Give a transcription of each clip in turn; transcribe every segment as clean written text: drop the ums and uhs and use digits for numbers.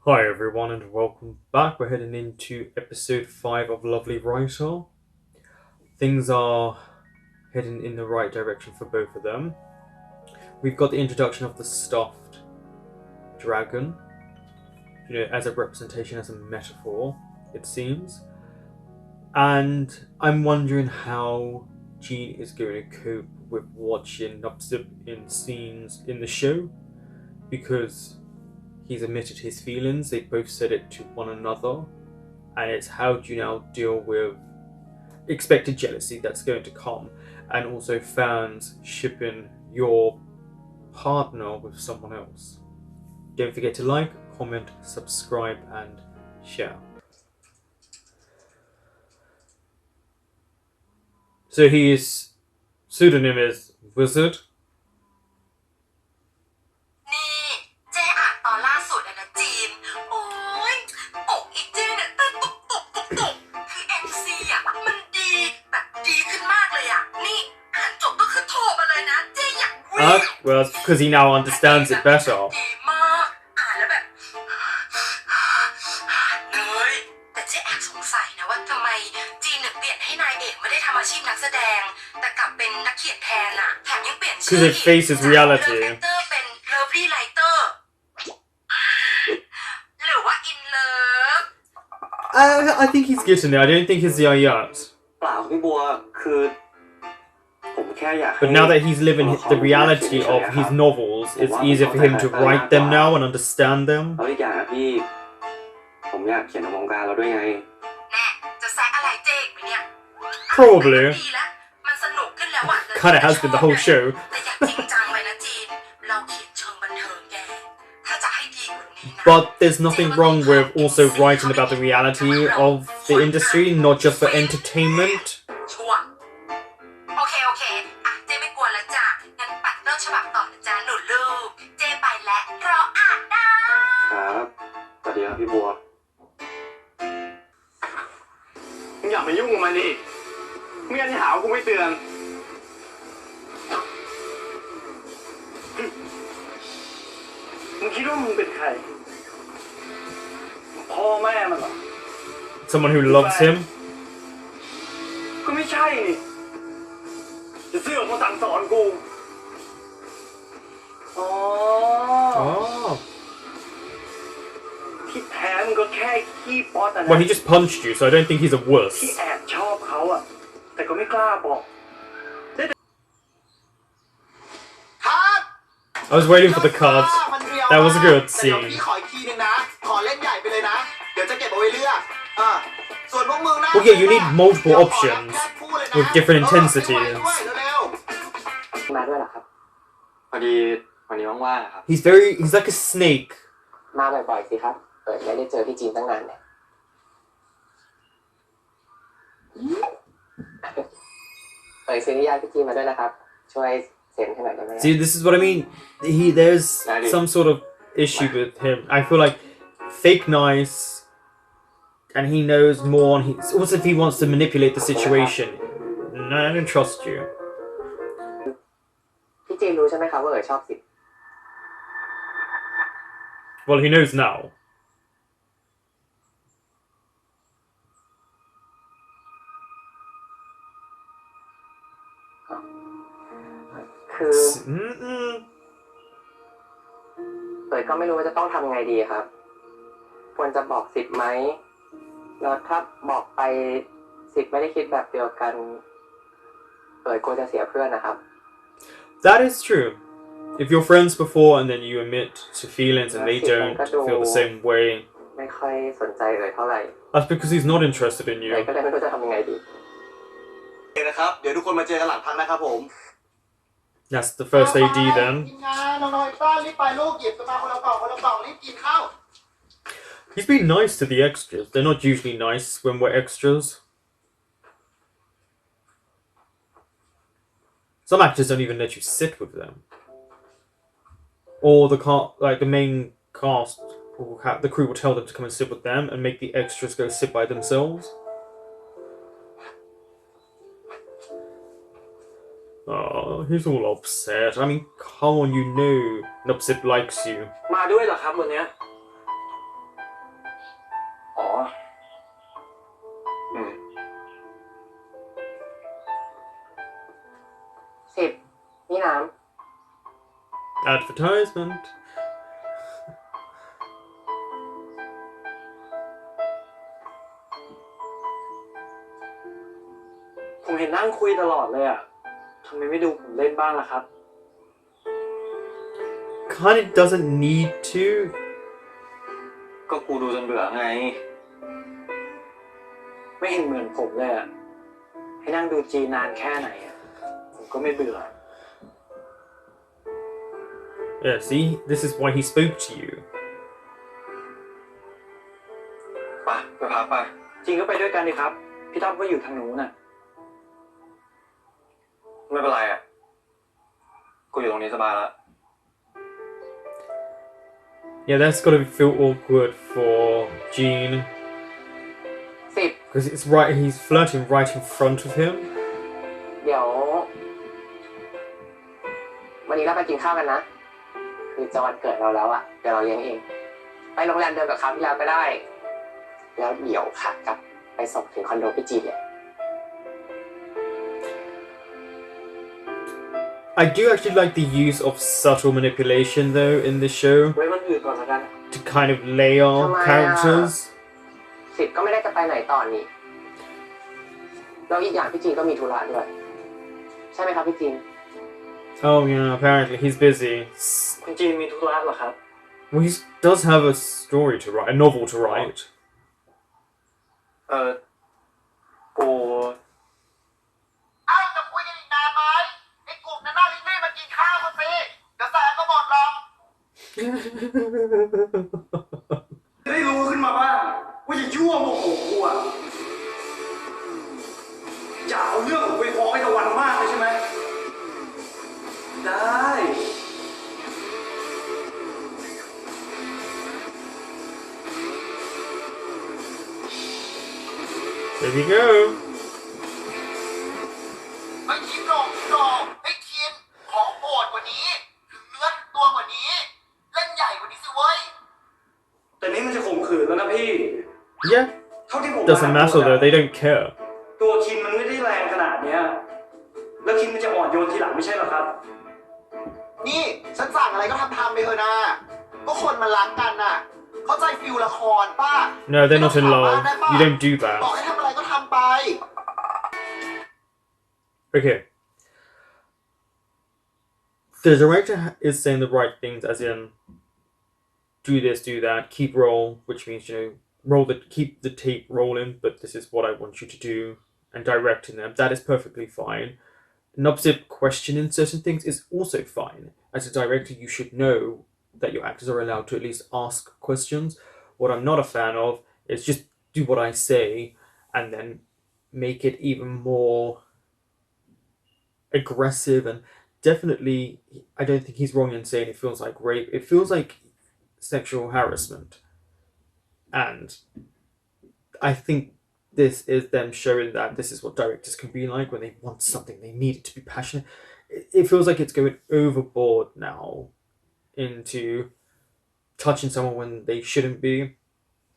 Hi everyone and welcome back. We're heading into episode 5 of Lovely Writer. Things are heading in the right direction for both of them. We've got the introduction of the stuffed dragon, as a representation, as a metaphor, it seems. And I'm wondering how Jean is going to cope with watching Nupsip in scenes in the show, because he's admitted his feelings, they both said it to one another, and it's how do you now deal with expected jealousy that's going to come, and also fans shipping your partner with someone else. Don't forget to like, comment, subscribe, and share. So his pseudonym is Wizard. Well, it's because he now understands it better. Because it faces reality. I think he's getting there. I don't think he's there yet. But now that he's living the reality of his novels, it's easier for him to write them now and understand them. Probably. Kinda has been the whole show. But there's nothing wrong with also writing about the reality of the industry, not just for entertainment. Someone who loves him. Well, he just punched you, so I don't think he's a wuss. I was waiting for the cards. That was a good scene. Well, yeah, you need multiple options with different intensities. He's like a snake. See, this is what I mean. There's some sort of issue with him. I feel like fake nice, and he knows more. Also, if he wants to manipulate the situation, no, I don't trust you. Well, he knows now. That is true. If you're friends before and then you admit to feelings and they don't feel the same way, that's because he's not interested in you. That's the first AD then. He's been nice to the extras. They're not usually nice when we're extras. Some actors don't even let you sit with them. Or the main cast, the crew will tell them to come and sit with them and make the extras go sit by themselves. Oh, he's all upset. I mean, come on, you know Nupsip likes you. Advertisement. ผมเห็นนั่งคุยตลอดเลยอ่ะทำไมไม่ดูผมเล่นบ้างล่ะครับ Kinda doesn't need to. ก็กูดูจนเบื่อไง ไม่เห็นเหมือนผมเลยอ่ะให้นั่งดูจีนานแค่ไหนอ่ะผมก็ไม่เบื่อ Yeah, see? This is why he spoke to you. ไปพาไปจริงก็ไปด้วยกันดิครับพี่ต้อมก็อยู่ทางนู้นน่ะไม่เป็นไรอ่ะกูอยู่ตรงนี้สบายแล้ว Yeah, that's gotta feel awkward for Gene. 10 Because it's right, he's flirting right in front of him. เดี๋ยววันนี้เราไปกินข้าวกันนะคือจะวันเกิดเราแล้วอ่ะเดี๋ยวเราเลี้ยงเองไปโรงแรมเดิมกับคราวที่แล้วก็ได้แล้วเดี๋ยวขากลับไปส่งถึงคอนโดพี่จีเนี่ย I do actually like the use of subtle manipulation though in this show ไว้วันอื่นก่อนละกัน to kind of layer characters. 10ก็ไม่ได้จะไปไหนตอนนี้แล้วอีกอย่างพี่จีนก็มีธุระด้วยใช่ไหมครับพี่จีน Oh yeah, apparently he's busy. คุณจีนมีธุระเหรอครับ Well, he does have a story to write, a novel to write. กูจะคุยกันอีกนานไหมไอ้กลุ่มนั้นน่ารีบมากินข้าวกันสิเดี๋ยวแสงก็หมดหรอกจะได้รู้ขึ้นมาบ้างว่าอย่ายั่วโมโหกูอ่ะอย่าเอาเรื่องของไปฟ้องไอ้ตะวันมากเลยใช่ไหมได้ There we go. ไอ้ทีมหลอกไอ้ทีมของโหดกว่านี้ถึงเนื้อถึงตัวกว่านี้เล่นใหญ่กว่านี้สิเว้ย แต่นี่มันจะข่มขืนแล้วนะพี่ Yeah, เท่าที่ผม doesn't matter though, they don't care. ตัวคินมันไม่ได้แรงขนาดเนี้ยแล้วคินมันจะอ่อนโยนทีหลังไม่ใช่หรอครับ นี่ฉันสั่งอะไรก็ทำไปเถอะนะก็คนมันรักกันน่ะเข้าใจฟิลละครป่ะ No, they're not in love. You don't do บอก that. ให้ทำอะไรก็ทำไป Okay. The director is saying the right things, as in, do this, do that, keep roll, which means, keep the tape rolling, but this is what I want you to do, and directing them. That is perfectly fine. An opposite questioning certain things is also fine. As a director, you should know that your actors are allowed to at least ask questions. What I'm not a fan of is just do what I say and then make it even more aggressive. And definitely, I don't think he's wrong in saying it feels like rape. It feels like sexual harassment. And I think this is them showing that this is what directors can be like when they want something, they need it to be passionate. It feels like it's going overboard now into touching someone when they shouldn't be.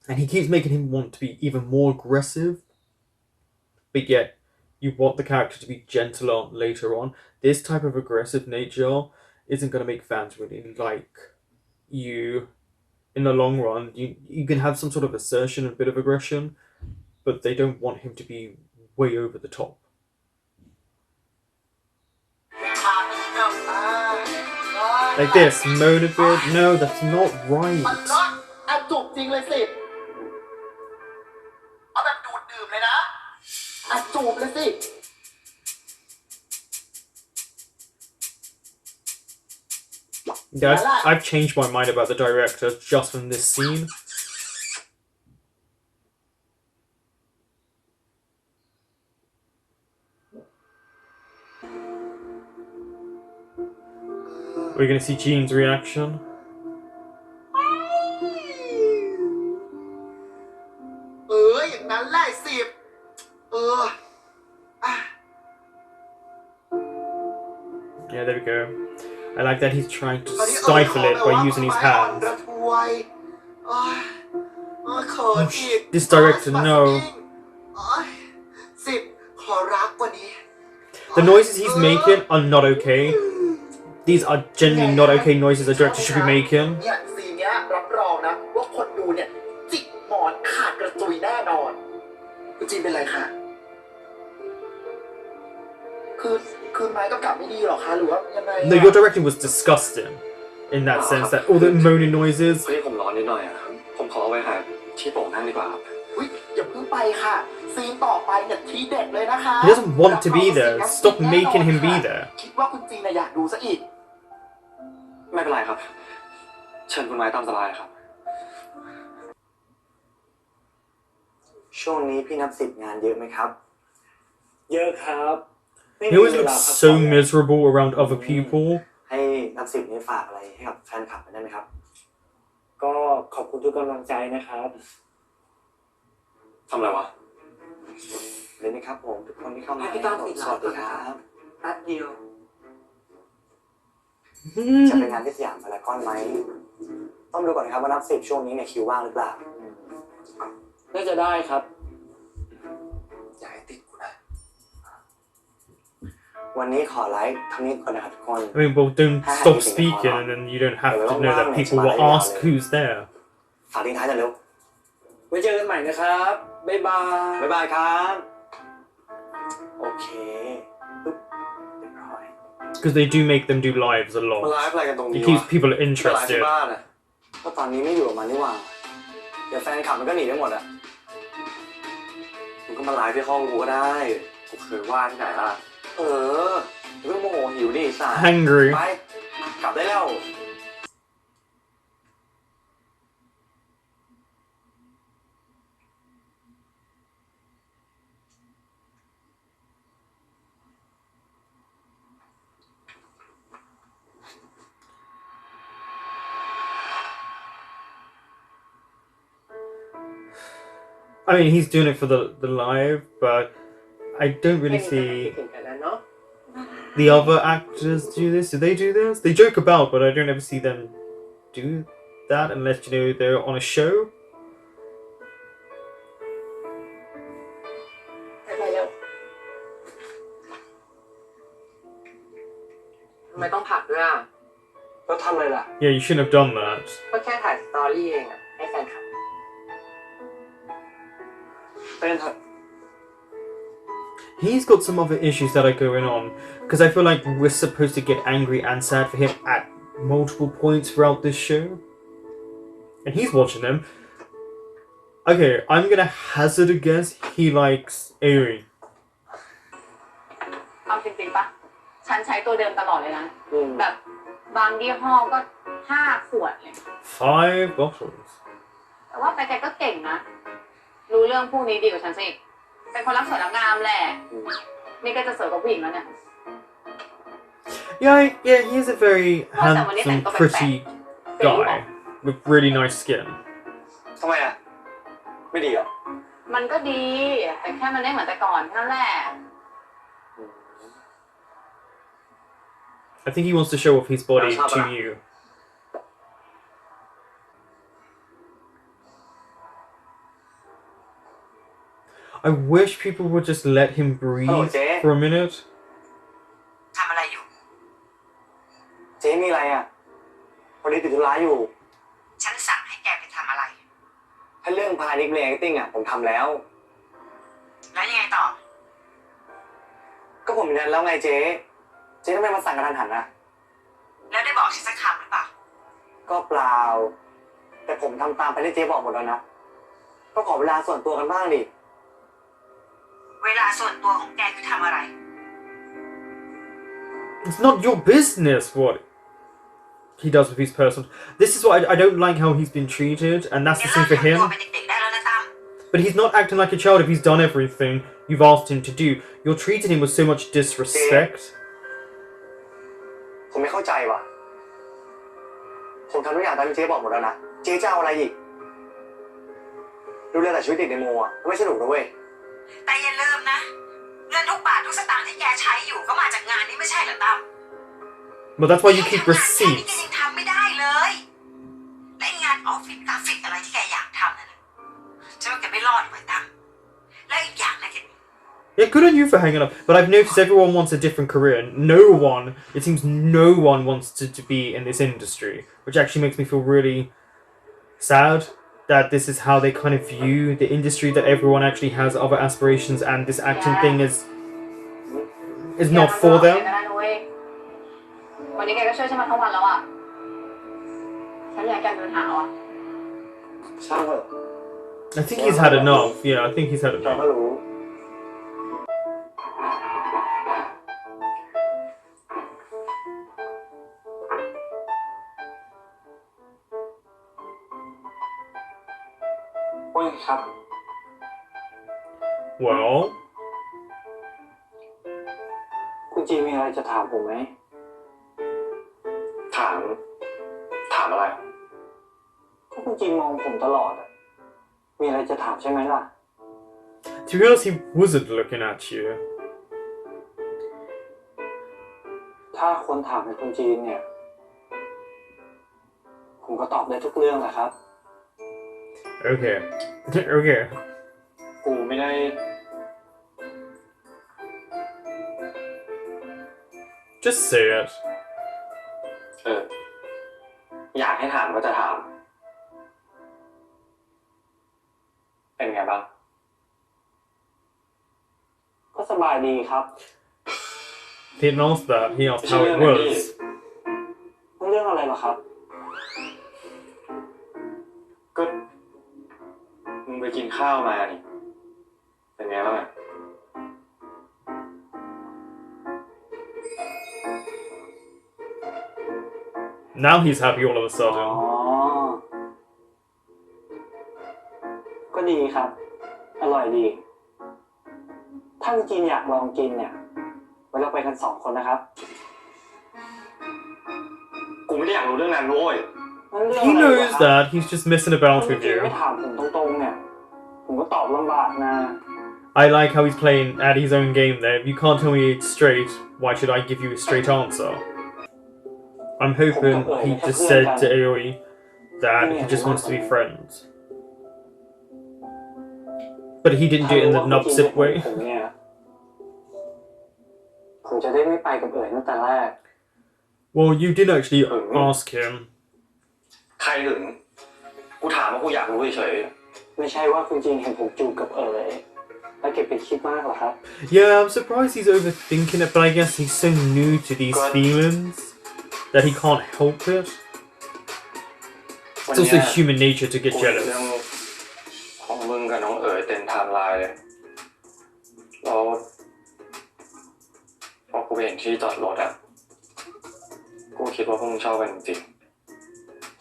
And he keeps making him want to be even more aggressive. But yet, you want the character to be gentler later on. This type of aggressive nature isn't going to make fans really like you in the long run. You can have some sort of assertion and a bit of aggression, but they don't want him to be way over the top. Like this, moan a bit. No, that's not มัน right. เลิศอ่ะจูบจริงเลยสิเอาแบบดูดดื่มเลยนะอ่ะจูบเลยสิ Yeah, I've changed my mind about the director just from this scene. We're gonna see Gene's reaction. อย่างนั้นแหละ10อ่ะ Yeah, there we go. I like that he's trying to stifle it by using his hands. This director, no. 10ขอรักกว่านี้ The noises he's making are not okay. these are genuinely not okay noises a director should be making. เนี่ยซีนเนี้ยรับรองนะว่าคนดูเนี่ยจิกหมอนขาดกระจุยแน่นอนคุณจีนเป็นไรคะคือไม้กำกับไม่ดีหรอคะหรือว่ายังไง No, your directing was disgusting in that sense that all the moaning noises. เฮ้ยผมร้อนนิดหน่อยอ่ะผมขอเอาไว้หาที่โป่งนั่งดีกว่าครับ อุ๊ยอย่าเพิ่งไปค่ะซีนต่อไปเนี่ยทีเด็ดเลยนะคะ He doesn't want to be there. Stop making him be there. คิดว่าคุณจีนน่ะอยากดูซะอีก ไม่เป็นไรครับ เชิญคุณไม้ตามสบายครับ ช่วงนี้พี่นับสิบงานเยอะไหมครับ เยอะครับ He always looks so miserable around other people. ให้นับสิบนี้ฝากอะไรให้กับแฟนคลับได้ไหมครับ ก็ขอบคุณทุกกำลังใจนะครับ ทำอะไรวะ เลยนะครับผมทุกคนที่เข้ามา พี่ต้อมปิดไลน์ สวัสดีครับ แป๊บเดียว จะไปงานที่สยามพารากอนไหมต้องดูก่อนนะครับว่านับสิบช่วงนี้เนี่ยคิวว่างหรือเปล่า น่าจะได้ครับ อย่าให้ติดกูนะวันนี้ขอไลฟ์เท่านี้ก่อนนะครับทุกคน I mean, well, don't stop speaking and then you don't have to know that people will ask who's there. ฝากทิ้งท้ายหน่อยเร็ว ไว้เจอกันใหม่นะครับ บ๊ายบาย บ๊ายบายครับโอเคปึ๊บเรียบร้อย Because they do make them do lives a มา lot. ไลฟ์อะไรกันตรง It นี้ keeps วะ people จะไลฟ์ที่ interested. บ้านอ่ะ ก็ตอนนี้ไม่อยู่กับมันนี่หว่าเดี๋ยวแฟนคลับมันก็หนีไปหมดอะ มึงก็มาไลฟ์ที่ห้องกูก็ได้กูเคยว่าที่ไหนล่ะ เออเรื่องโมโหหิวดิสา Hungry. ไปกลับได้แล้ว I mean, he's doing it for the live, but I don't really see ถึงกันแล้วเนาะ the other actors do this. Do they do this? They joke about, but I don't ever see them do that unless you know they're on a show. ไปเร็วทำไมต้องผักด้วยอ่ะ ก็ทำอะไรล่ะ Yeah, you shouldn't have done that. ก็แค่ถ่ายสตอรี่เองอ่ะ ให้แฟนคลับ เป็นเถอะ He's got some other issues that are going on because I feel like we're supposed to get angry and sad for him at multiple points throughout this show, and he's watching them. Okay, I'm gonna hazard a guess. He likes Airi. เอาจริงๆปะฉันใช้ตัวเดิมตลอดเลยนะ แบบบางยี่ห้อก็5 ขวดเลย 5 bottles. แต่ว่าแกก็เก่งนะ รู้เรื่องพวกนี้ดีกว่าฉันซะอีกเป็นคนรักสวยรักงามแหละ นี่ก็จะสวยกว่าผู้หญิงแล้วเนี่ย Yeah, he's a very handsome, pretty guy with really nice skin. ทำไมอ่ะ ไม่ดีเหรอ มันก็ดี แต่แค่มันไม่เหมือนแต่ก่อนนั่นแหละ I think he wants to show off his body to you. I wish people would just let him breathe for a minute. ทำอะไรอยู่ เจ๊มีอะไรอ่ะวันนี้ติดธุระอยู่ ฉันสั่งให้แกไปทำอะไร ถ้าเรื่องพานิกเลงติ้งอ่ะผมทำแล้ว แล้วยังไงต่อ ก็ผมยันแล้วไงเจ๊ทำไมมาสั่งกระทันหันนะ แล้วได้บอกฉันสักคำหรือเปล่า ก็เปล่า แต่ผมทำตามไปที่เจ๊บอกหมดแล้วนะ ก็ขอเวลาส่วนตัวกันบ้างดิ เวลาส่วนตัวของแกคือทำอะไร It's not your business what he does with his person. This is what I don't like how he's been treated, and that's the same for him. But he's not acting like a child if he's done everything you've asked him to do. You're treating him with so much disrespect. ผมไม่เข้าใจว่ะ ผมทำทุกอย่างตามที่เจ๊บอกหมดแล้วนะ เจ๊จะเอาอะไรอีก ดูแลแต่ชีวิตเด็กในโมอ่ะไม่สนุกนะเว้ย แต่อย่าลืมนะ เงินทุกบาททุกสตางค์ที่แกใช้อยู่ก็มาจากงานนี้ไม่ใช่เหรอตั้ม But that's why you keep แก receipts. ยังทำไม่ได้เลยและงานออฟฟิศกราฟิกอะไรที่แกอยากทำนั่นฉันว่าแกไม่รอดไว้ตั้มและอีกอย่างนะแก Yeah, good on you for hanging up. But I've noticed everyone wants a different career. It seems no one wants to be in this industry, which actually makes me feel really sad that this is how they kind of view the industry, that everyone actually has other aspirations and this acting thing is อย่า not ทำ for แก them. ก็ได้นะเว้ยวันนี้แกก็ช่วยฉันมาทั้งวันแล้วอ่ะฉันอยากแกมีปัญหาอ่ะ ช่างเถอะ I think he's had enough. Yeah, I think he's had แก enough. ก็รู้ โอ้ยครับ Well, คุณจีมีอะไรจะถามผมไหม ถามอะไร ก็คุณจีมองผมตลอดอะมีอะไรจะถามใช่ไหมล่ะ to be honest, he wasn't looking at you. ถ้าคนถามเป็นคนจีนเนี่ย ผมก็ตอบได้ทุกเรื่องแหละครับ Okay. Okay. กูไม่ได้ Just say it. อยากให้ถามก็จะถาม เป็นไงบ้าง ก็สบายดีครับ He didn't ask that. He asked how it was. เรื่องอะไรเหรอครับ ก็มึงไปกินข้าวมานี่เป็นไงบ้างอะ Now he's happy all of a อ๋อ sudden. ก็ดีครับ อร่อยดี ถ้าคุณจีนอยากลองกินเนี่ยไว้เราไปกัน2 คนนะครับ กูไม่ได้อยากรู้เรื่องนั้นโว้ย นั่นเรื่อง He อะไรเหรอ knows ครับ that. He's just messing about ถ้าคุณ with จีน you. ไม่ถามผมตรงๆเนี่ย ผมก็ตอบลำบากนะ I like how he's playing at his own game there. If you can't tell me it's straight, why should I give you a straight answer? I'm hoping he just said to Aoi that he just wants to be friends. But he didn't do it in the nubsip way. ผมเนี่ยผมจะได้ไม่ไปกับเอ๋ยตั้งแต่แรก Well, you did actually ask him. ใครถึง กูถามว่ากูอยากรู้เฉย ไม่ใช่ว่าคุณจีนเห็นผมจูบกับเอ๋ยแล้วเก็บไปคิดมากหรอครับ Yeah, I'm surprised he's overthinking it, but I guess he's so new to these feelings that he can't help it. ๆ It's also human nature to กู get เห็นเรื่อง jealous. ของมึงกับน้องเอ๋ยเต็มไทม์ไลน์เลยแล้วพอกูไปเห็นที่จอดรถอะกูคิดว่าพวกมึงชอบกันจริง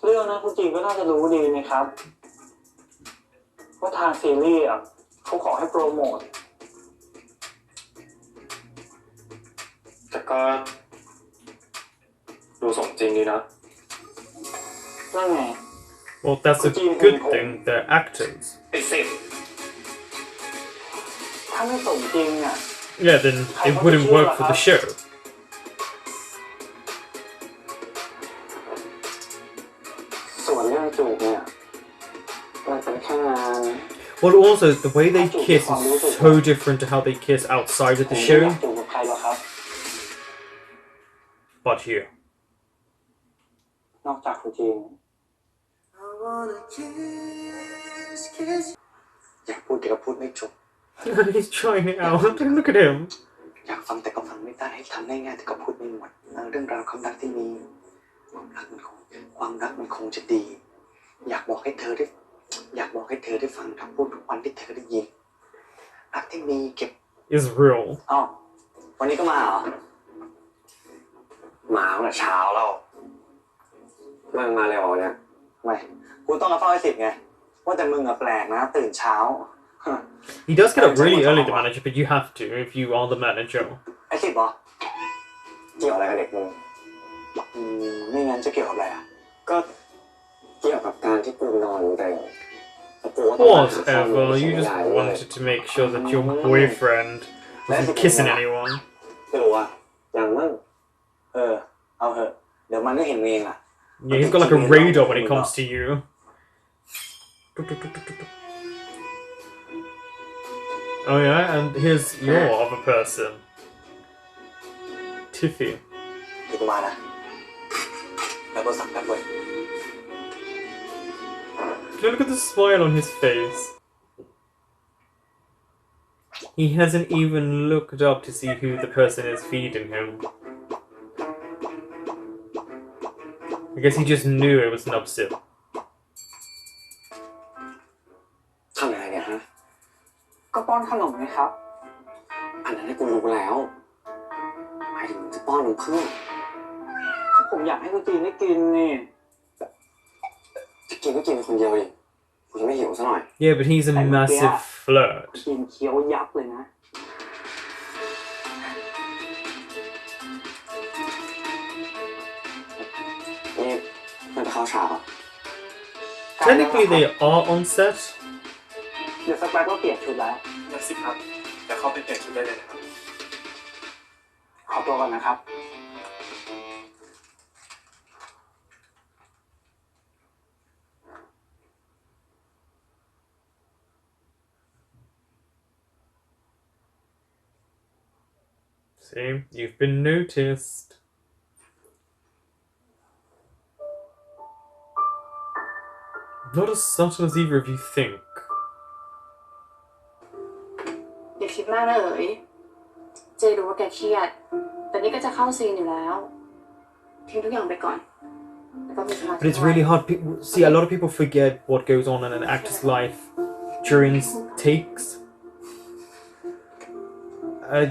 เรื่องนั้นคุณจีนก็น่าจะรู้ดีนะครับ ว่าทางซีรีส์อ่ะเขาขอให้โปรโมท ๆแต่ก็ดูสมจริงดีนะ นั่นไง Well, that's a good thing. They're actors. ไอ้สิบ ถ้าไม่สมจริงอ่ะ Yeah, then it wouldn't work for the show. ส่วนเรื่องจูบเนี่ยมันเป็นแค่งาน Well, also, the way they kiss is so different to how they kiss outside of ผม the ไม่อยาก show. จูบกับใครหรอกครับ But here. นอกจากคุณจีน อยากพูดแต่ก็พูดไม่จบ He's trying it out. Look at him. อยากฟังแต่ก็ฟังไม่ได้ทำได้ง่ายแต่ก็พูดไม่หมดเรื่องราวความรักที่มีความรักมันคงจะดี อยากบอกให้เธอได้ฟังคำพูดทุกวันที่เธอได้ยินรักที่มีเก็บ Is real. อ้าววันนี้ก็มาเหรอมาตั้งแต่เช้าแล้วมึงมาเร็วเนี่ยไม่กูต้องมาเฝ้าไอ้สิบไงว่าแต่มึงอะแปลกนะตื่นเช้า He does get up really early, the manager, but you have to if you are the manager. ไอ้สิบเหรอเกี่ยวอะไรกับเด็กมึงไม่งั้นจะเกี่ยวกับอะไรอ่ะก็เกี่ยวกับการที่กูนอนเร็ว Whatever, you just wanted to make sure that your boyfriend wasn't kissing anyone. ไม่รู้อ่ะอย่างมึงเอาเถอะเดี๋ยวมันก็เห็นเองอ่ะ Yeah, he's got like a radar when it comes to you. Oh yeah, and here's your other person, Tiffy. เดี๋ยวกูมานะแล้วโทรศัพท์แป๊บเว้ย Look at the smile on his face. He hasn't even looked up to see who the person is feeding him. I guess he just knew it was Nupsip. ทำยังไงเนี่ยฮะ ก็ป้อนขนมไงครับ อันนั้นให้กูรู้แล้วหมายถึงจะป้อนนมเพื่อน ก็ผมอยากให้คุณจีนได้กินนี่ จะกินก็กินคนเดียวดิกูจะไม่หิวซะหน่อย Yeah, but he's a massive flirt. กินเคี้ยวยับเลยนะ นี่มันจะเข้าฉากเหรอ Technically, they are on set. เดี๋ยวสักแป๊บก็เปลี่ยนชุดแล้ว นั่นสิครับแต่เข้าไปเปลี่ยนชุดได้เลยนะครับ ขอตัวก่อนนะครับ See, you've been noticed. Not as subtle as either of you think. อย่าคิดมากนะเอ๋ยเจรู้ว่าแกเครียด แต่นี่ก็จะเข้าซีนอยู่แล้ว ทิ้งทุกอย่างไปก่อน แล้วก็มีสมาธิ But it's really hard. See, a lot of people forget what goes on in an actor's life during takes.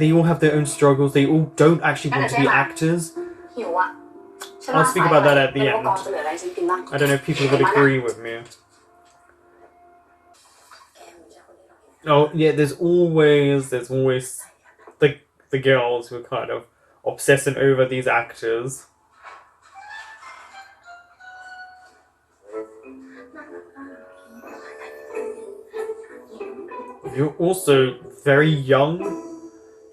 They all have their own struggles. They all don't actually want to be actors. หิวอ่ะ I'll speak about that at the ไม่รู้ end. ว่ากองจะเหลืออะไรให้ฉันกินบ้าง I don't know if people would agree with me. Oh yeah, there's always the girls who are kind of obsessing over these actors. You're also very young.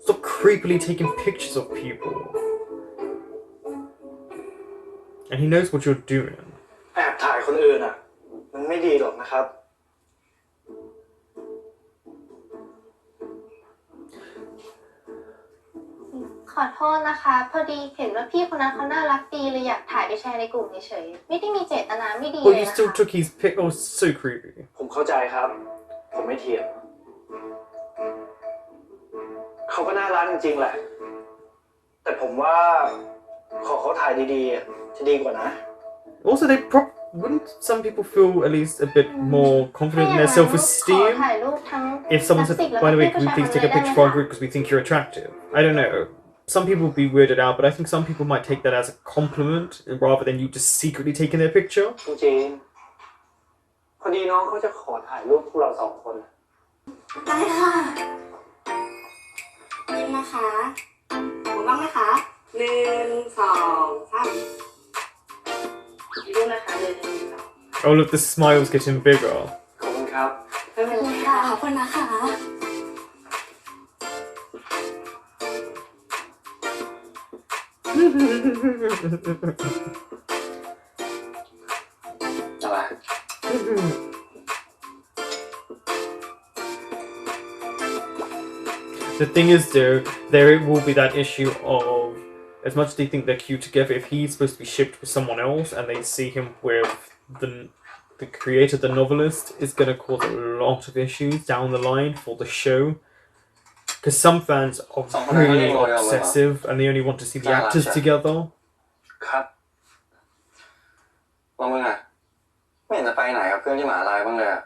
Stop creepily taking pictures of people. And he knows what you're doing. แอบถ่ายคนอื่นอ่ะ มันไม่ดีหรอกนะครับ ขอโทษนะคะ พอดีเห็นว่าพี่คนนั้นเขาน่ารักดีเลยอยากถ่ายไปแชร์ในกลุ่มเฉยๆไม่ได้มีเจตนาไม่ดี But เลย you นะ still คะ took his pic. Oh, so creepy. ผมเข้าใจครับ ผมไม่เถียง เขาก็น่ารักจริงๆแหละ แต่ผมว่าขอเขาถ่ายดีๆอะจะดีกว่านะ Also, wouldn't some people feel at least a bit more confident in their ขอ self-esteem ถ่ายรูปทั้ง if someone พลาส said, ติกแล้ว "By ก็ the way, พี่ can we ก็ please ใช้ take a มันเลยได้ picture ไหม for our คะ group because we think you're attractive?" I don't know. Some people would be weirded out, but I think some people might take that as a compliment rather than you just secretly taking their picture. จริงๆพอดีน้องเขาจะขอถ่ายรูปพวกเราสองคน ได้ค่ะยิ้มนะคะมองบ้างนะคะ1 2 3รูปนะคะ1 2 Oh, look, the smile's getting bigger. ขอบคุณครับ ไม่เป็นไรค่ะขอบคุณนะคะ อะไร The thing is, though, there will be that issue of, as much as they think they're cute together, if he's supposed to be shipped with someone else and they see him with the creator, the novelist, it's going to cause a lot of issues down the line for the show. Because some fans are really obsessive and they only want to see the actors together. ครับว่ามึงอะไม่เห็นจะไปไหนกับเพื่อนที่มหาลัยบ้างเลยอะ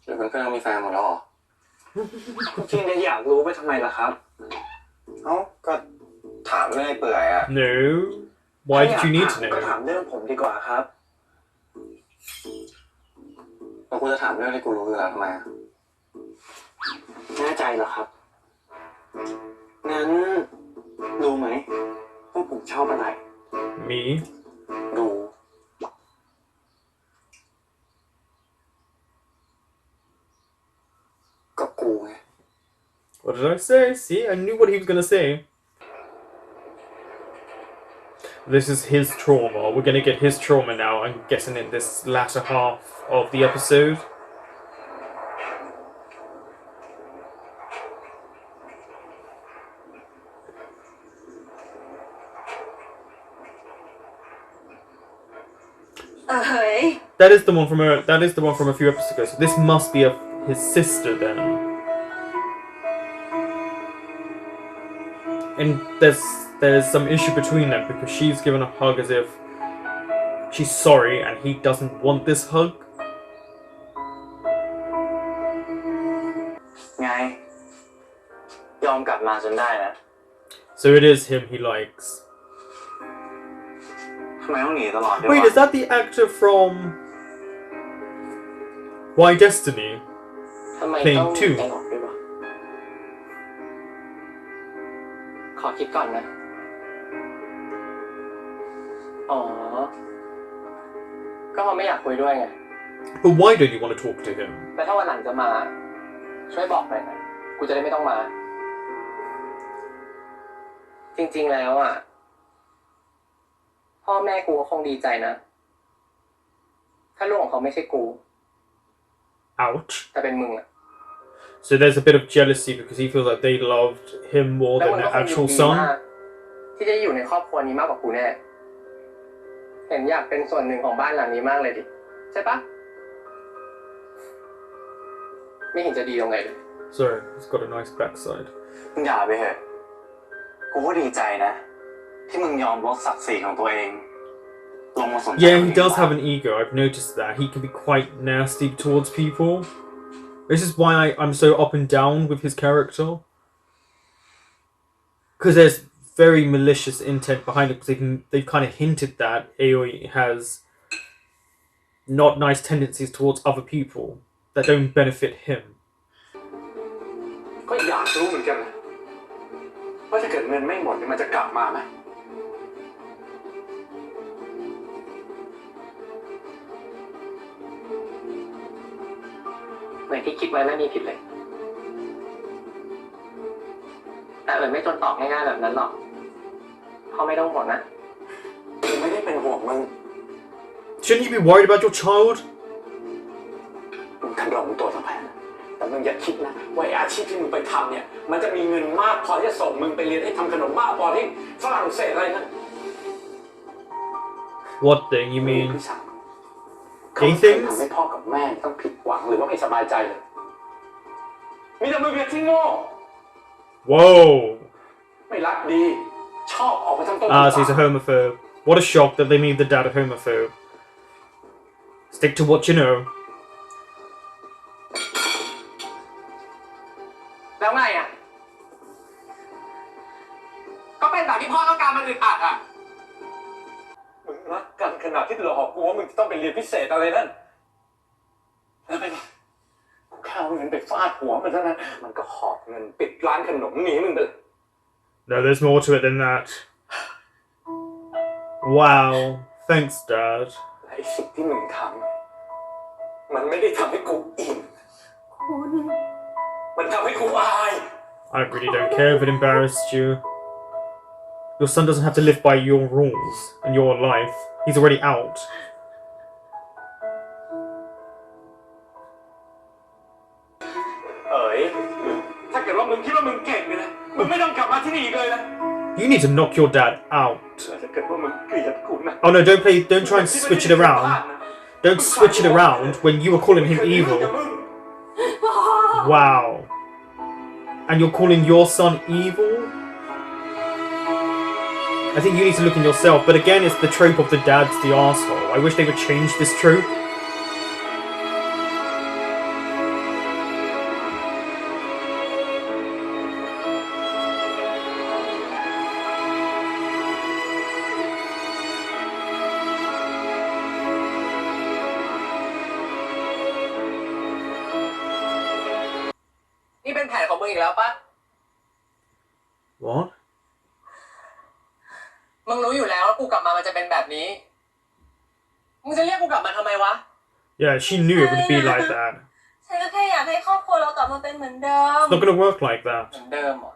หรือเพื่อนๆเขามีแฟนหมดแล้วเหรอ จริงๆอยากรู้ไปทำไมล่ะครับ เอ้าก็ถามเรื่อยเปื่อยอะ No. Why did you need to ก็ know? ถามเรื่องผมดีกว่าครับ แล้วกูจะถามเรื่องที่กูรู้อยู่แล้วทำไมอะ แน่ใจเหรอครับ งั้นรู้ไหมว่าผมชอบอะไร Me? ดู ก็กูไง What did I say? See, I knew what he was going to say. This is his trauma. We're going to get his trauma now, I'm guessing, in this latter half of the episode. That is the one from a few episodes ago. So this must be his sister then. And there's some issue between them because she's given a hug as if she's sorry and he doesn't want this hug. ไง ยอมกลับมาจนได้นะ So it is him he likes. ทำไมต้องหนีตลอดด้วย Wait, วะ is that the actor from Why Destiny? ทำไม Plane ต้อง two ใจออกด้วยวะขอคิดก่อนนะ อ๋อ ก็เขาไม่อยากคุยด้วยไง But why don't you want to talk to him? แต่ถ้าวันหลังจะมา ช่วยบอกหน่อยนะ กูจะได้ไม่ต้องมา จริงๆแล้วอ่ะ พ่อแม่กูก็คงดีใจนะ ถ้าลูกของเขาไม่ใช่กู Ouch. แต่เป็นมึงอ่ะ So there's a bit of jealousy because he feels like they loved him more แล้ว than มึง their ก็คงยิน actual ดี son. มากที่จะอยู่ในครอบครัวนี้มากกว่ากูแน่ เห็นอยากเป็นส่วนหนึ่งของบ้านหลังนี้มากเลยดิ ใช่ปะ ไม่เห็นจะดีตรงไหนเลย Sorry, he's got a nice backside. มึงอย่าไปเถอะ กูก็ดีใจนะ ที่มึงยอมลดศักดิ์ศรีของตัวเอง ลงมาสนใจ Yeah, he does have an ego. I've noticed that. He can be quite nasty towards people. This is why I'm so up and down with his character. Because there's very malicious intent behind it. Because they've kind of hinted that Aoi has not nice tendencies towards other people that don't benefit him. ก็อยากรู้เหมือนกันนะว่าถ้าเกิดเงินไม่หมดเนี่ยมันจะกลับมาไหม เหมือนที่คิดไว้ไม่มีผิดเลย แต่ไม่จนตอบง่ายๆแบบนั้นหรอกเขาไม่ต้องห่วงนะ กูไม่ได้เป็นห่วงมึง Shouldn't you be worried about your child? มึงทำรองตัวสำคัญนะแต่มึงอย่าคิดนะว่าอาชีพที่มึงไปทำเนี่ยมันจะมีเงินมากพอที่จะส่งมึงไปเรียนให้ทำขนมมากพอที่ฝรั่งเศสอะไรนั่น What thing? You mean พี่สั่งเขาไม่เคยทำให้พ่อกับแม่ต้องผิดหวังหรือว่าไม่สบายใจเลยมีแต่มึงเพียงที่โง่ Whoa. ไม่รักดีชอบออกไปทำตัว So he's a homophobe. What a shock that they made the dad a homophobe. Stick to what you know. แล้วไงอ่ะ ก็เป็นแบบที่พ่อต้องการมันอึดอัดอ่ะ มึงรักกันขนาดที่หลอกกูว่ามึงจะต้องไปเรียนพิเศษอะไรนั่นแล้วเป็นไงกูแค่เอาเงินไปฟาดหัวมันเท่านั้นมันก็หอบเงินปิดร้านขนมหนีมึงไปเลย No, there's more to it than that. Wow. Thanks, Dad. ไอ้สิ่งที่มึงทำมันไม่ได้ทำให้กูอิ่มมันทำให้กูอาย I really don't care if it embarrassed you. Your son doesn't have to live by your rules and your life. He's already out. เอ๋ยถ้าเกิดว่ามึงคิดว่ามึงเก่งเลยนะมึงไม่ต้องกลับมาที่นี่อีกเลยนะ You need to knock your dad out. ถ้าเกิดว่ามึงเกลียดกูนะ Oh no, don't try and switch it around. Don't switch it around when you were calling him evil. Wow. And you're calling your son evil? I think you need to look in yourself, but again, it's the trope of the dad's the arsehole. I wish they would change this trope.นี่เป็นแผนของมึงอีกแล้วปะ What? มึงรู้อยู่แล้วว่ากูกลับมามันจะเป็นแบบนี้ มึงจะเรียกกูกลับมาทำไมวะ Yeah, she knew it would be like that. ฉันก็แค่อยากให้ครอบครัวเรากลับมาเป็นเหมือนเดิม It's not gonna work like เหมื that. อนเดิมเหรอ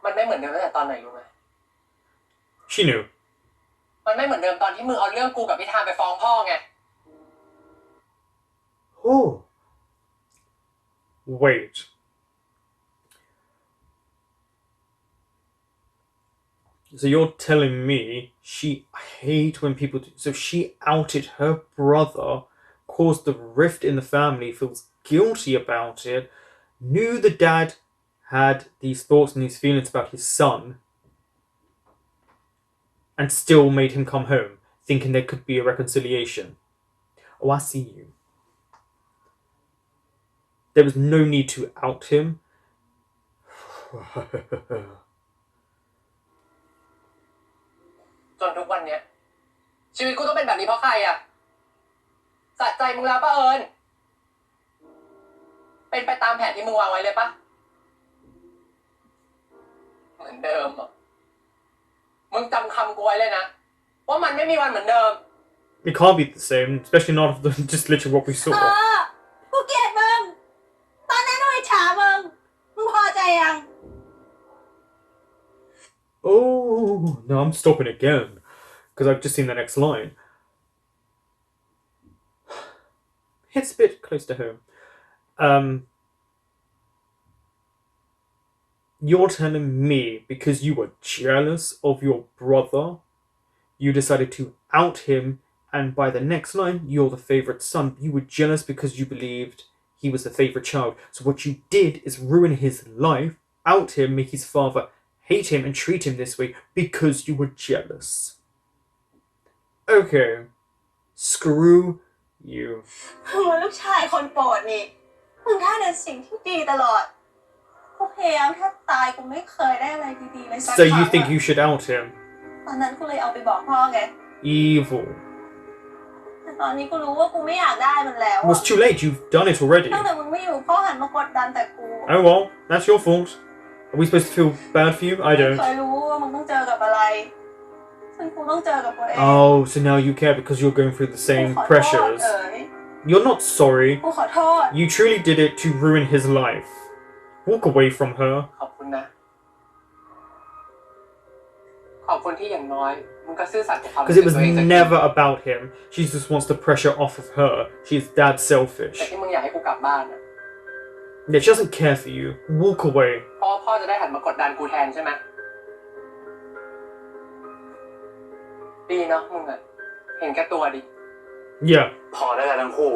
มันไม่เหมือนเดิมตั้งแต่ตอนไหนรู้ไหม She knew. มันไม่เหมือนเดิมตอนที่มึงเอาเรื่องกูกับพิธามไปฟ้องพ่อไง Oh. Wait. So you're telling me she hates when people do, so she outed her brother, caused the rift in the family, feels guilty about it, knew the dad had these thoughts and these feelings about his son, and still made him come home, thinking there could be a reconciliation. Oh, I see you. There was no need to out him. จนทุกวันเนี้ยชีวิตกูต้องเป็นแบบนี้เพราะใครอ่ะสะใจมึงแล้วป่ะเอิญเป็นไปตามแผนที่มึงวางไว้เลยป่ะเหมือนเดิมอ่ะมึงจำคำกูไว้เลยนะว่ามันไม่มีวันเหมือนเดิม It can't be the same, especially not after just literally what we saw. กูเกลียดมึง ตอนนั้นกูอิจฉามึง มึงพอใจยัง Oh, no, I'm stopping again. Because I've just seen the next line. It's a bit close to home. You're telling me because you were jealous of your brother, you decided to out him, and by the next line, you're the favourite son. You were jealous because you believed he was the favourite child. So what you did is ruin his life, out him, make his father hate him and treat him this way because you were jealous. Okay. Screw you. มึงเป็นลูกชายคนโปรดนี่ มึงท่าแต่สิ่งที่ดีตลอด กูพยายามแทบตายกูไม่เคยได้อะไรดีๆเลยสักค So รั้ง you think you should out him? ตอนนั้นกูเลยเอาไปบอกพ่อไง Evil. แต่ตอนนี้กูรู้ว่ากูไม่อยากได้มันแล้ว Well, it's too late. You've done it already. ตั้งแต่มึงไม่อยู่พ่อหันมากดดันแต่กู Oh well, that's your fault. Are we supposed to feel bad for you? I ไม่ don't. เคยรู้ว่ามึงต้องเจอกับอะไร ซึ่งกูต้องเจอกับตัวเอง Oh, so now you care because you're going through the กู same ขอโทษ pressures. เอ๋ย You're not sorry. กูขอโทษ You truly did it to ruin his life. Walk away from her. ขอบคุณนะ ขอบคุณที่อย่างน้อยมึงก็ซื่อสัตย์กับความรู้ Because สึ it ก was ตัวเองสักที never about him. She just wants the pressure off of her. She's that แต่ selfish. ที่มึงอยากให้กูกลับบ้านนะ Yeah, she doesn't care for you. Walk away. เพราะว่าพ่อจะได้หันมากดดันกูแทนใช่ไหมดีเนาะมึงอะเห็นแก่ตัวดิ Yeah. พอได้แล้วทั้งคู่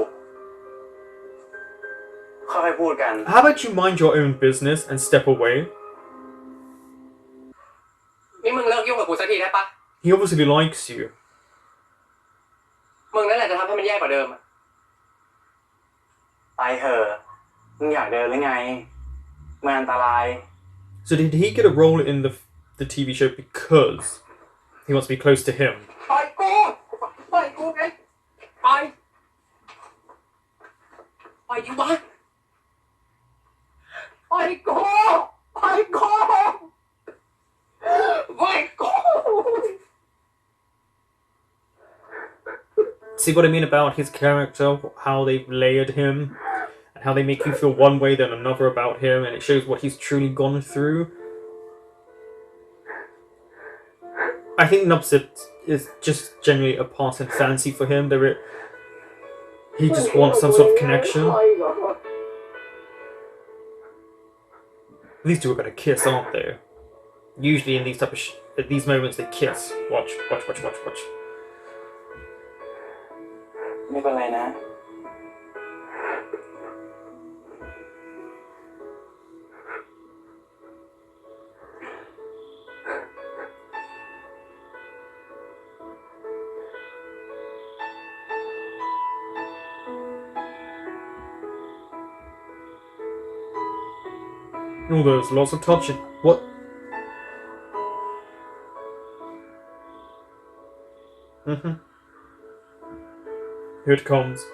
ค่อยๆพูดกัน How about you mind your own business and step away? นี่มึงเลิกยุ่งกับกูสักทีได้ปะ He obviously likes you. มึงนั่นแหละจะทำให้มันแย่กว่าเดิมอะ ไปเถอะมึงอยากเดินหรือไงมันอันตราย So did he get a role in the TV show because he wants to be close to him? ปล่อยกูปล่อยกูไงปล่อยดิวะปล่อยกูปล่อยกูปล่อยกู See what I mean about his character, how they've layered him, and how they make you feel one way then another about him, and it shows what he's truly gone through. I think Nupsit is just generally a passing fancy for him. He just wants some sort of connection. These two are gonna kiss, aren't they? Usually in these type of at these moments they kiss. Watch. ไม่เป็นไรนะ Oh, there's lots of touching. What? Here it comes.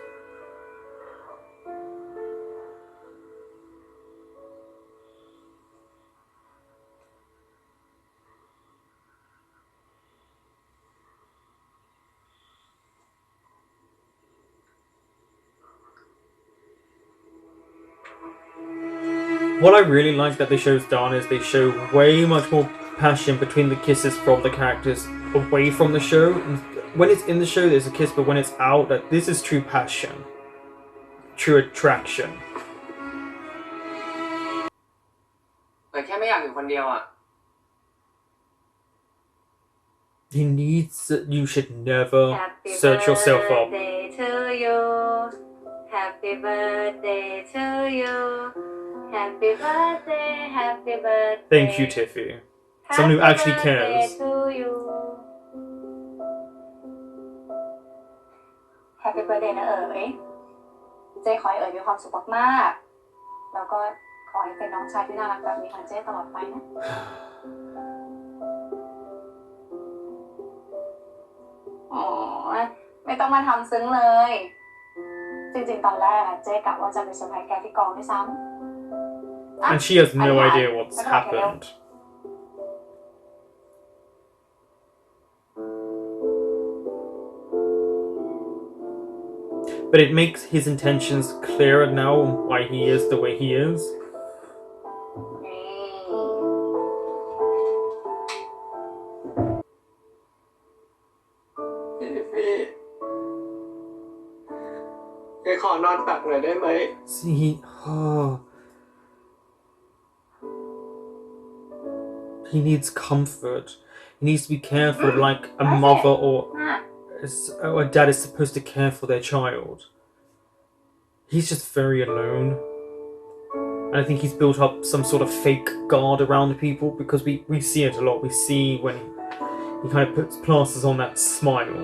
What I really like that they show Dana is they show way much more passion between the kisses from the characters away from the show. And when it's in the show, there's a kiss, but when it's out, that this is true passion, true attraction. แต่แค่ไม่อยากอยู่คนเดียวอ่ะ He needs. You should never Happy search yourself up. birthday to you. Happy birthday to you. Happy birthday, happy birthday. Thank you, Tiffy. Someone who actually cares. Happy birthday to you. Happy birthday นะเอ๋ยเจ้ขอให้เอ๋ยมีความสุขมากๆแล้วก็ขอให้เป็นน้องชายที่น่ารักแบบนี้ของเจ้ตลอดไปนะ อ๋อไม่ต้องมาทำซึ้งเลย จริงๆตอนแรกเจ๊กะว่าจะไปเซอร์ไพรส์แกที่กองด้วยซ้ำ And she has no idea what's happened. But it makes his intentions clearer now why he is the way he is. พี่แกขอนอนตักหน่อยได้ไหม See, he needs comfort. He needs to be careful, like a mother or a dad is supposed to care for their child. He's just very alone. And I think he's built up some sort of fake guard around people because we see it a lot. We see when he kind of puts plasters on that smile.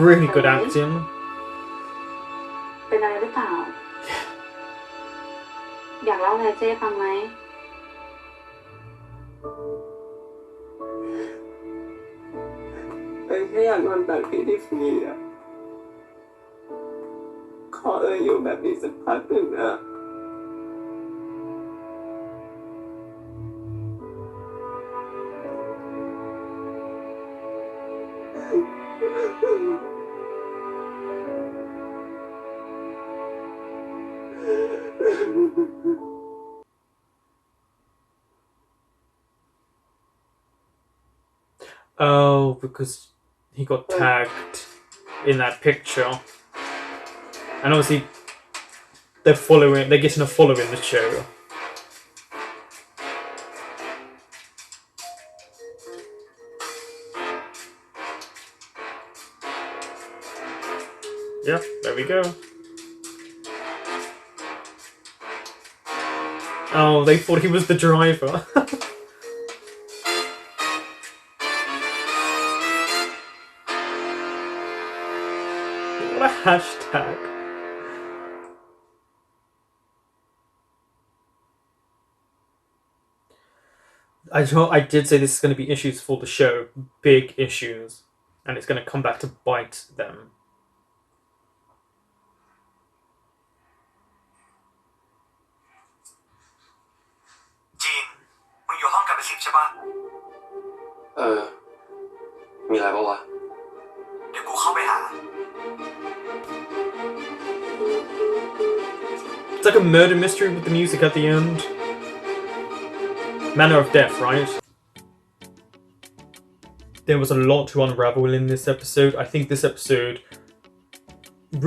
Really good acting. เป็นอะไรหรือเปล่า อยากเล่าอะไรเจ๊ฟังไหม เอ๋ยแค่อยากนอนตักพี่ที่ฟรีอะขอเอ๋ยอยู่แบบนี้สักพักหนึ่งอะ Oh, because he got tagged in that picture. And obviously, they're getting a follow in the show. Yeah, there we go. Oh, they thought he was the driver. What a hashtag. I did say this is going to be issues for the show. Big issues. And it's going to come back to bite them. จีน มึงอยู่ห้องกับ10ใช่ปะ มีอะไรปะวะ เดี๋ยวกูเข้าไปหา It's like a murder mystery with the music at the end. Manner of death, right? There was a lot to unravel in this episode. I think this episode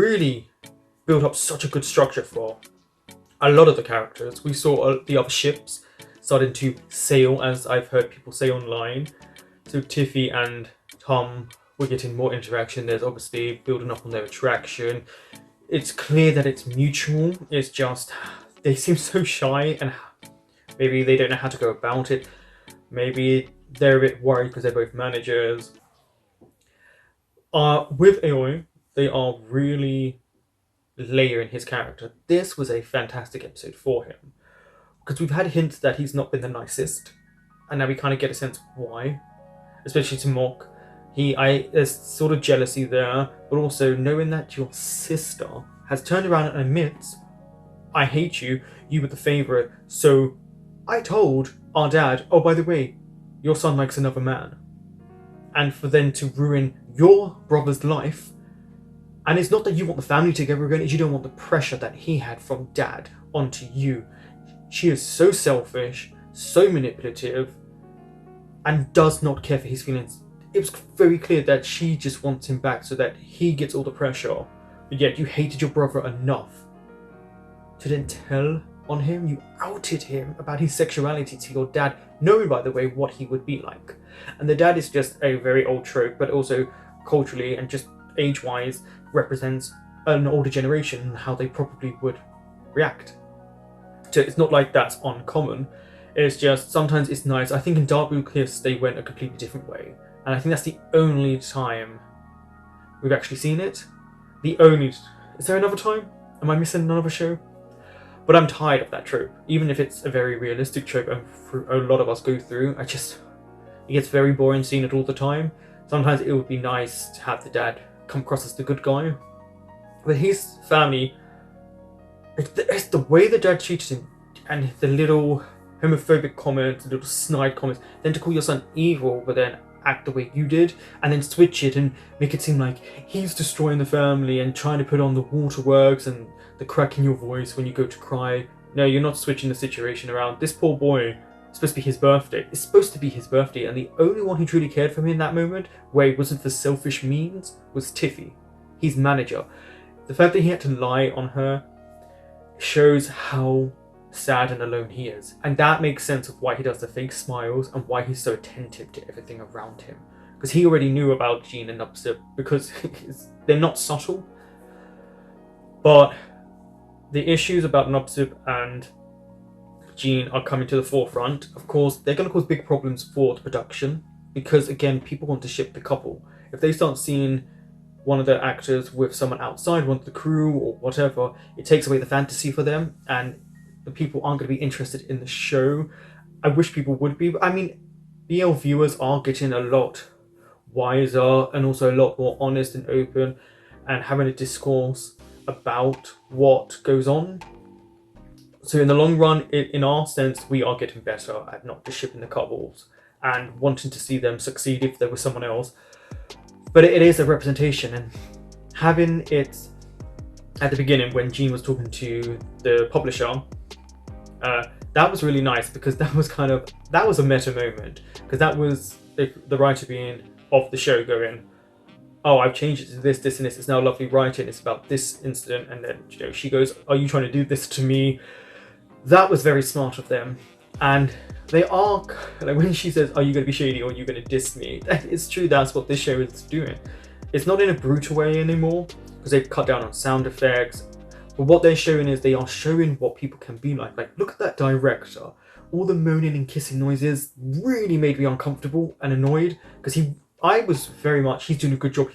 really built up such a good structure for a lot of the characters. We saw the other ships starting to sail, as I've heard people say online. So Tiffy and Tom were getting more interaction. There's obviously building up on their attraction. It's clear that it's mutual. It's just they seem so shy and maybe they don't know how to go about it. Maybe they're a bit worried because they're both managers. With Aoi, they are really layering his character. This was a fantastic episode for him. Because we've had hints that he's not been the nicest. And now we kind of get a sense of why. Especially to Mock. There's sort of jealousy there. But also knowing that your sister has turned around and admits, I hate you, you were the favourite. So I told our dad, oh, by the way, your son likes another man. And for them to ruin your brother's life. And it's not that you want the family together again, it's you don't want the pressure that he had from dad onto you. She is so selfish, so manipulative, and does not care for his feelings. It was very clear that she just wants him back so that he gets all the pressure. But yet you hated your brother enough to then tell on him. You outed him about his sexuality to your dad, knowing, by the way, what he would be like. And the dad is just a very old trope, but also culturally and just age-wise represents an older generation and how they probably would react. So it's not like that's uncommon. It's just sometimes it's nice. I think in Dark Blue Cliffs they went a completely different way, and I think that's the only time we've actually seen it. Is there another time? Am I missing another show? But I'm tired of that trope. Even if it's a very realistic trope and a lot of us go through, it gets very boring seeing it all the time. Sometimes it would be nice to have the dad come across as the good guy. But his family, it's the way the dad treated him and the little homophobic comments, the little snide comments, then to call your son evil but then act the way you did, and then switch it and make it seem like he's destroying the family and trying to put on the waterworks and the crack in your voice when you go to cry. No, you're not switching the situation around. This poor boy, it's supposed to be his birthday. It's supposed to be his birthday, and the only one who truly cared for him in that moment, where it wasn't for selfish means, was Tiffy, his manager. The fact that he had to lie on her shows how sad and alone he is, and that makes sense of why he does the fake smiles and why he's so attentive to everything around him, because he already knew about Jean and Upsip, because they're not subtle, but the issues about Nupsip and Jean are coming to the forefront. Of course, they're going to cause big problems for the production, because again, people want to ship the couple. If they start seeing one of the actors with someone outside, one of the crew or whatever, it takes away the fantasy for them, and the people aren't going to be interested in the show. I wish people would be. I mean, BL viewers are getting a lot wiser and also a lot more honest and open and having a discourse about what goes on. So in the long run, in our sense, we are getting better at not just shipping the couples and wanting to see them succeed if there was someone else. But it is a representation, and having it at the beginning when Jean was talking to the publisher, that was really nice, because that was a meta moment, because that was the writer being of the show going, oh, I've changed it to this, this, and this. It's now Lovely writing. It's about this incident, and then she goes, "Are you trying to do this to me?" That was very smart of them, and they are like when she says, "Are you going to be shady or are you going to diss me?" It's true. That's what this show is doing. It's not in a brutal way anymore, because they've cut down on sound effects. But what they're showing is they are showing what people can be like. Like, look at that director. All the moaning and kissing noises really made me uncomfortable and annoyed, because I was very much, he's doing a good job,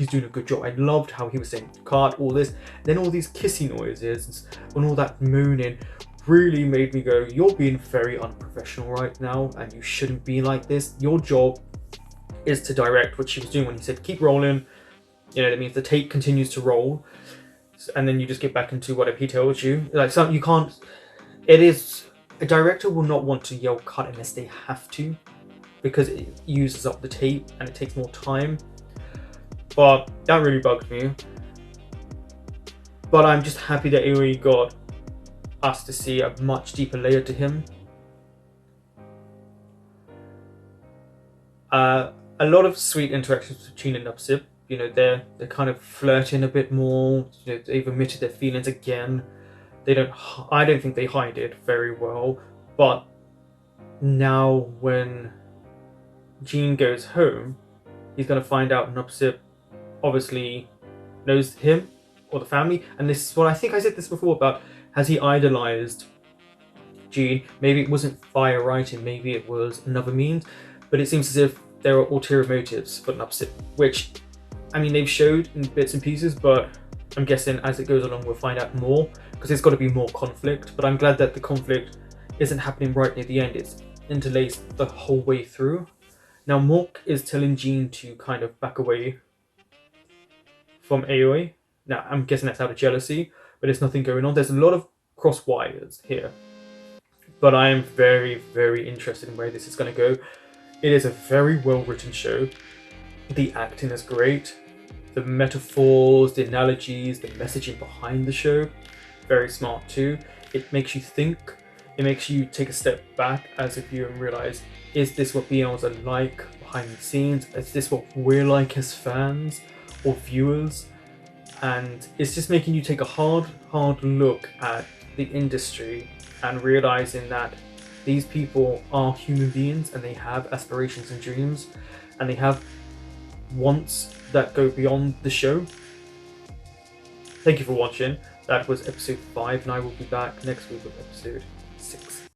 I loved how he was saying, "Cut all this." Then all these kissing noises and all that moaning really made me go, you're being very unprofessional right now, and you shouldn't be like this. Your job is to direct, what she was doing when he said, keep rolling. You know, that means the tape continues to roll, and then you just get back into whatever he tells you. Like, you can't, a director will not want to yell cut unless they have to, because it uses up the tape and it takes more time. But that really bugged me. But I'm just happy that Aoi got us to see a much deeper layer to him. A lot of sweet interactions between and Nupsip. You know, they're kind of flirting a bit more. You know, they've admitted their feelings again. I don't think they hide it very well. But now when Jean goes home, he's going to find out Nupsip obviously knows him or the family. And this is what I think I said this before about, has he idolized Jean? Maybe it wasn't via writing, maybe it was another means. But it seems as if there are ulterior motives for Nupsip, which, I mean, they've showed in bits and pieces, but I'm guessing as it goes along we'll find out more, because there's got to be more conflict. But I'm glad that the conflict isn't happening right near the end, it's interlaced the whole way through. Now Mork is telling Jean to kind of back away from Aoi. Now I'm guessing that's out of jealousy, but there's nothing going on. There's a lot of cross wires here. But I am very, very interested in where this is going to go. It is a very well written show. The acting is great. The metaphors, the analogies, the messaging behind the show, very smart too. It makes you think. It makes you take a step back as a viewer and realize, is this what BLs are like behind the scenes? Is this what we're like as fans or viewers? and it's just making you take a hard look at the industry and realizing that these people are human beings and they have aspirations and dreams and they have wants that go beyond the show. Thank you for watching. That was episode 5, and I will be back next week with episode 6.